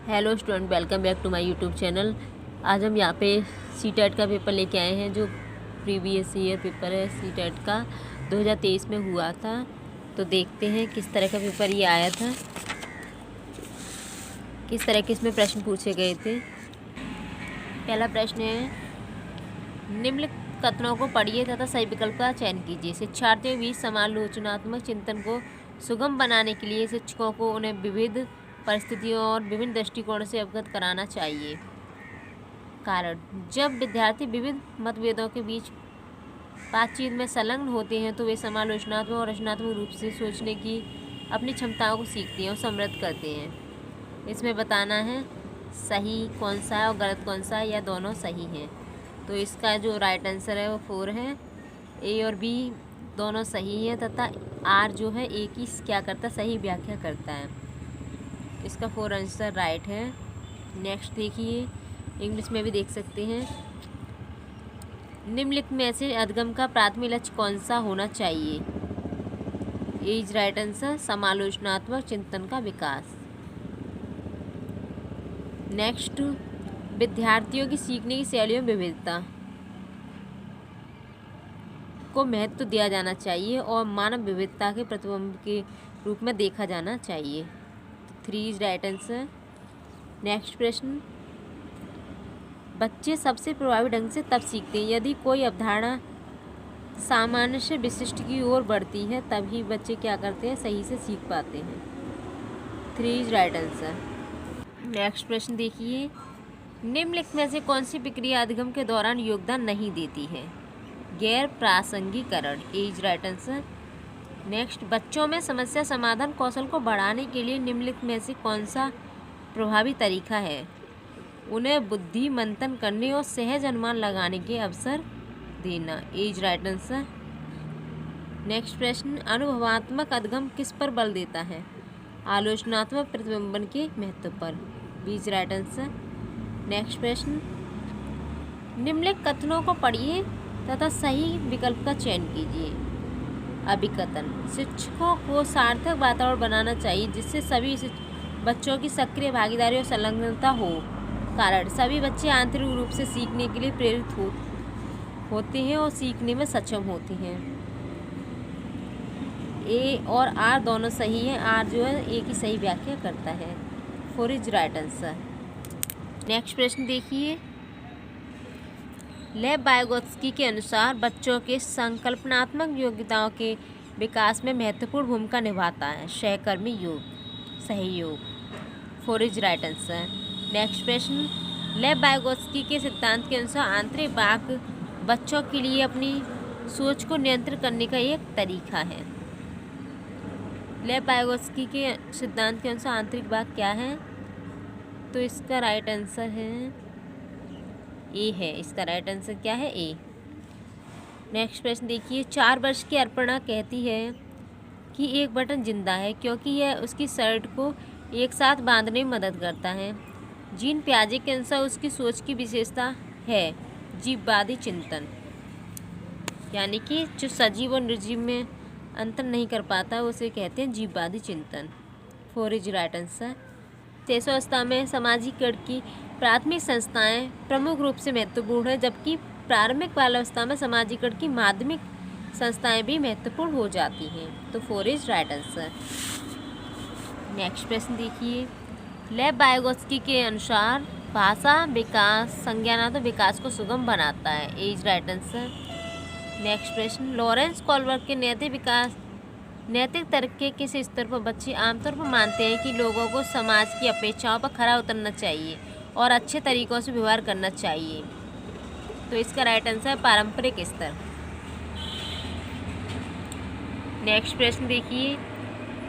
Hello student, welcome back to my YouTube channel. आज हम यहाँ पे सीटेट का पेपर लेके आए हैं, जो प्रीवियस ईयर पेपर है सीटेट का 2023 में हुआ था। तो देखते हैं किस तरह का पेपर ये आया था, किस तरह के इसमें प्रश्न पूछे गए थे। पहला प्रश्न है, निम्नलिखित कथनों को पढ़िए तथा सही विकल्प का चयन कीजिए। शिक्षार्थियों के बीच समालोचनात्मक चिंतन को सुगम बनाने के लिए शिक्षकों को उन्हें विविध परिस्थितियों और विभिन्न दृष्टिकोणों से अवगत कराना चाहिए। कारण, जब विद्यार्थी विविध मतभेदों के बीच बातचीत में संलग्न होते हैं तो वे समालोचनात्मक और रचनात्मक रूप से सोचने की अपनी क्षमताओं को सीखते हैं और समृद्ध करते हैं। इसमें बताना है सही कौन सा है और गलत कौन सा है, या दोनों सही हैं। तो इसका जो राइट आंसर है वो 4 है। ए और बी दोनों सही हैं तथा आर जो है ए की क्या करता है, सही व्याख्या करता है। इसका 4 आंसर राइट है। नेक्स्ट देखिए, इंग्लिश में भी देख सकते हैं। निम्नलिखित में से अधिगम का प्राथमिक लक्ष्य कौन सा होना चाहिए? ए इज राइट आंसर, समालोचनात्मक चिंतन का विकास। नेक्स्ट, विद्यार्थियों की सीखने की शैलियों में विविधता को महत्व दिया जाना चाहिए और मानव विविधता के प्रतिबिंब के रूप में देखा जाना चाहिए। 3 इज राइट आंसर। नेक्स्ट प्रश्न, बच्चे सबसे प्रभावी ढंग से तब सीखते हैं यदि कोई अवधारणा सामान्य से विशिष्ट की ओर बढ़ती है, तभी बच्चे क्या करते हैं, सही से सीख पाते हैं। 3 इज राइट आंसर। नेक्स्ट प्रश्न देखिए, निम्नलिखित में से कौन सी प्रक्रिया अधिगम के दौरान योगदान नहीं देती है? गैर प्रासंगिकरण। ए इज राइट आंसर। नेक्स्ट, बच्चों में समस्या समाधान कौशल को बढ़ाने के लिए निम्नलिखित में से कौन सा प्रभावी तरीका है? उन्हें बुद्धि मंथन करने और सहज अनुमान लगाने के अवसर देना। ए इज राइट आंसर। नेक्स्ट प्रश्न, अनुभवात्मक अधिगम किस पर बल देता है? आलोचनात्मक प्रतिबिंबन के महत्व पर। B is right answer. Next प्रश्न, निम्नलिखित कथनों को पढ़िए तथा सही विकल्प का चयन कीजिए। अभिकथन, शिक्षकों को सार्थक वातावरण बनाना चाहिए जिससे सभी बच्चों की सक्रिय भागीदारी और संलग्नता हो। कारण, सभी बच्चे आंतरिक रूप से सीखने के लिए प्रेरित होते हैं और सीखने में सक्षम होते हैं। ए और आर दोनों सही हैं। आर जो है ए की सही व्याख्या करता है। 4 इज राइट आंसर। नेक्स्ट प्रश्न देखिए, लेव वाइगोत्स्की के अनुसार बच्चों के संकल्पनात्मक योग्यताओं के विकास में महत्वपूर्ण भूमिका निभाता है सहकर्मी योग, सहयोग। 4 इज राइट आंसर। नेक्स्ट प्रश्न, लेव वाइगोत्स्की के सिद्धांत के अनुसार आंतरिक वाक्य बच्चों के लिए अपनी सोच को नियंत्रित करने का एक तरीका है। लेव वाइगोत्स्की के सिद्धांत के अनुसार आंतरिक वाक्य क्या है? तो इसका राइट आंसर है ए है। इसका राइट आंसर क्या है? ए। नेक्स्ट प्रश्न देखिए, 4 वर्ष की अर्पणा कहती है कि एक बटन जिंदा है क्योंकि यह उसकी शर्ट को एक साथ बांधने में मदद करता है। जीन पियाजे के अनुसार उसकी सोच की विशेषता है जीववादी चिंतन, यानी कि जो सजीव और निर्जीव में अंतर नहीं कर पाता उसे कहते हैं जीववादी चिंतन। 4 इज राइट आंसर। शेषावस्था में समाजीकरण की प्राथमिक संस्थाएं प्रमुख रूप से महत्वपूर्ण है, जबकि प्रारंभिक बाल्यावस्था में समाजीकरण की माध्यमिक संस्थाएं भी महत्वपूर्ण हो जाती हैं। तो 4 इज राइट आंसर। नेक्स्ट प्रश्न देखिए, लेव वाइगोत्स्की के अनुसार भाषा विकास संज्ञानात्मक विकास को सुगम बनाता है। ए इज राइट आंसर। नेक्स्ट प्रश्न, लॉरेंस कोलबर्ग के नैतिक तर्क के किस स्तर पर बच्चे आमतौर पर मानते हैं कि लोगों को समाज की अपेक्षाओं पर खरा उतरना चाहिए और अच्छे तरीकों से व्यवहार करना चाहिए? तो इसका राइट आंसर है पारंपरिक स्तर। नेक्स्ट प्रश्न देखिए,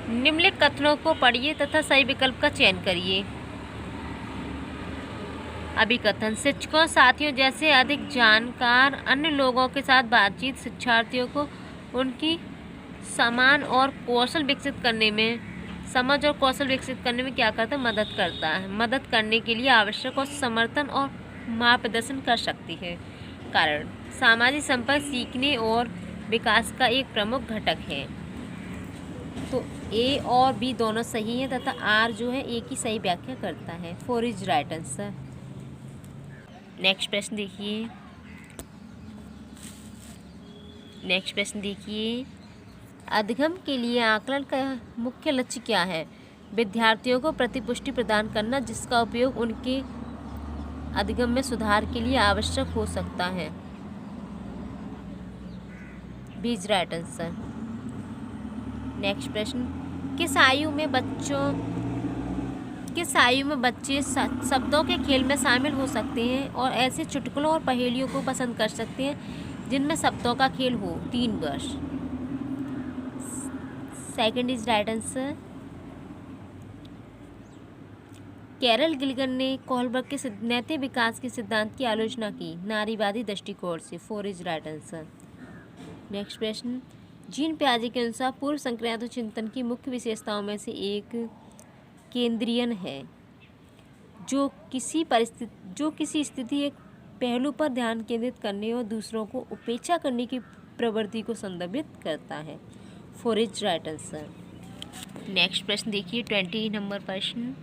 निम्नलिखित कथनों को पढ़िए तथा सही विकल्प का चयन करिए। अभिकथन, शिक्षकों साथियों जैसे अधिक जानकार अन्य लोगों के साथ बातचीत शिक्षार्थियों को उनकी समझ और कौशल विकसित करने में क्या करता है, मदद करता है। मदद करने के लिए आवश्यक और समर्थन और मार्गदर्शन कर सकती है। कारण, सामाजिक संपर्क सीखने और विकास का एक प्रमुख घटक है। तो ए और बी दोनों सही हैं तथा आर जो है ए की सही व्याख्या करता है। 4 इज राइट आंसर। नेक्स्ट प्रश्न देखिए। अधिगम के लिए आकलन का मुख्य लक्ष्य क्या है? विद्यार्थियों को प्रतिपुष्टि प्रदान करना जिसका उपयोग उनके अधिगम में सुधार के लिए आवश्यक हो सकता है। B is right answer. Next प्रश्न, किस आयु में बच्चे शब्दों के खेल में शामिल हो सकते हैं और ऐसे चुटकुलों और पहेलियों को पसंद कर सकते हैं जिनमें शब्दों का खेल हो? 3 वर्ष। Second is right answer. Carol Gilligan ने कोहलबर्ग के नैतिक विकास के सिद्धांत की आलोचना की नारीवादी दृष्टिकोण से। 4 इज राइट आंसर। नेक्स्ट प्रश्न, जीन पियाजे के अनुसार पूर्व संक्रांत चिंतन की मुख्य विशेषताओं में से एक केंद्रीयन है, जो किसी स्थिति एक पहलू पर ध्यान केंद्रित करने और दूसरों को उपेक्षा करने की प्रवृत्ति को संदर्भित करता है। 4 इज राइट आंसर। नेक्स्ट प्रश्न देखिए, 20 नंबर प्रश्न,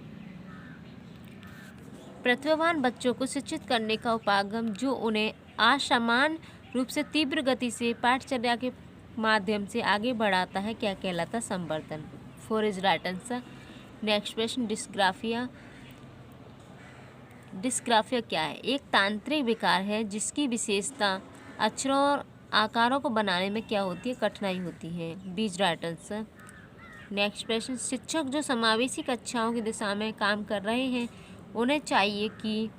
प्रतिभावान बच्चों को शिक्षित करने का उपागम जो उन्हें असमान रूप से तीव्र गति से पाठचर्या के माध्यम से आगे बढ़ाता है क्या कहलाता? संवर्धन। 4 इज राइट आंसर। नेक्स्ट प्रश्न, डिस्ग्राफिया क्या है? एक तांत्रिक विकार है जिसकी विशेषता अक्षरों और आकारों को बनाने में क्या होती है? कठिनाई होती है। B is right answer. Next प्रश्न, शिक्षक जो समावेशी कक्षाओं की दिशा में काम कर रहे हैं उन्हें चाहिए कि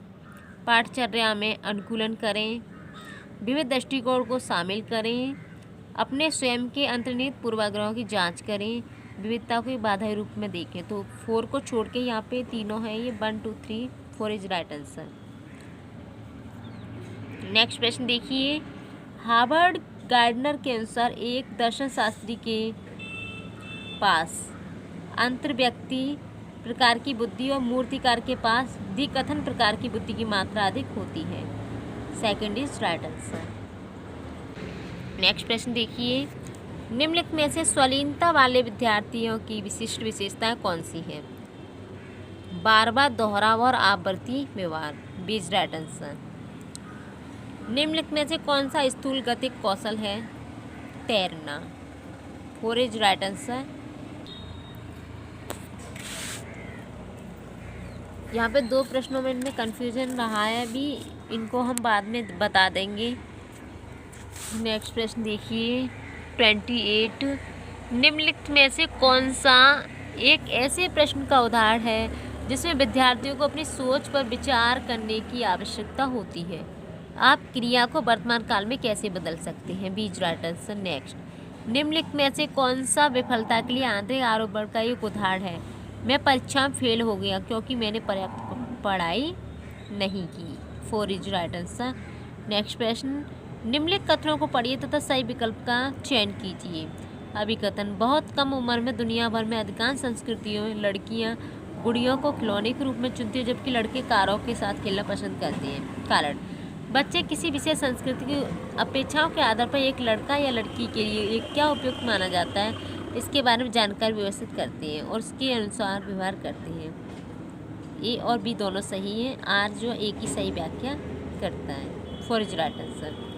पाठचर्या में अनुकूलन करें, विविध दृष्टिकोण को शामिल करें, अपने स्वयं के अंतर्निहित पूर्वाग्रहों की जांच करें, विविधता को बाधा रूप में देखें। तो 4 को छोड़ के यहाँ पे तीनों हैं, ये 1 2 3 4 इज राइट आंसर। नेक्स्ट प्रश्न देखिए, हार्वर्ड गार्डनर के अनुसार एक दर्शन शास्त्री के पास अंतर्व्यक्ति प्रकार की बुद्धि और मूर्तिकार के पास द्विकथन प्रकार की बुद्धि की मात्रा अधिक होती है। Second is right answer. Next प्रश्न देखिए, निम्नलिखित में से स्वलीनता वाले विद्यार्थियों की विशिष्ट विशेषताएं कौन सी हैं? बार बार दोहराव और आवर्ती व्यवहार। B is right answer. निम्नलिखित में से कौन सा स्थूल गतिक कौशल है? तैरना। 4 इज राइट आंसर। यहाँ पे 2 प्रश्नों में इनमें कन्फ्यूजन रहा है, अभी इनको हम बाद में बता देंगे। नेक्स्ट प्रश्न देखिए, 28, निम्नलिखित में से कौन सा एक ऐसे प्रश्न का उदाहरण है जिसमें विद्यार्थियों को अपनी सोच पर विचार करने की आवश्यकता होती है? आप क्रिया को वर्तमान काल में कैसे बदल सकते हैं? B is right answer. Next, निम्नलिखित में से कौन सा विफलता के लिए आंतरिक आरोपण का एक उदाहरण है? मैं परीक्षा में फेल हो गया क्योंकि मैंने पर्याप्त पढ़ाई नहीं की। 4 इज राइट आंसर। नेक्स्ट प्रश्न, निम्नलिखित कथनों को पढ़िए तथा सही विकल्प का चयन कीजिए। अभिकथन, बहुत कम उम्र में दुनिया भर में अधिकांश संस्कृतियों में लड़कियां गुड़ियों को खिलौने के रूप में चुनती है जबकि लड़के कारों के साथ खेलना पसंद करते हैं। कारण, बच्चे किसी विशेष संस्कृति की अपेक्षाओं के आधार पर एक लड़का या लड़की के लिए एक क्या उपयुक्त माना जाता है इसके बारे में जानकारी व्यवस्थित करते हैं और उसके अनुसार व्यवहार करते हैं। ए और बी दोनों सही हैं। आर जो ए की सही व्याख्या करता है। 4 इज राइट आंसर।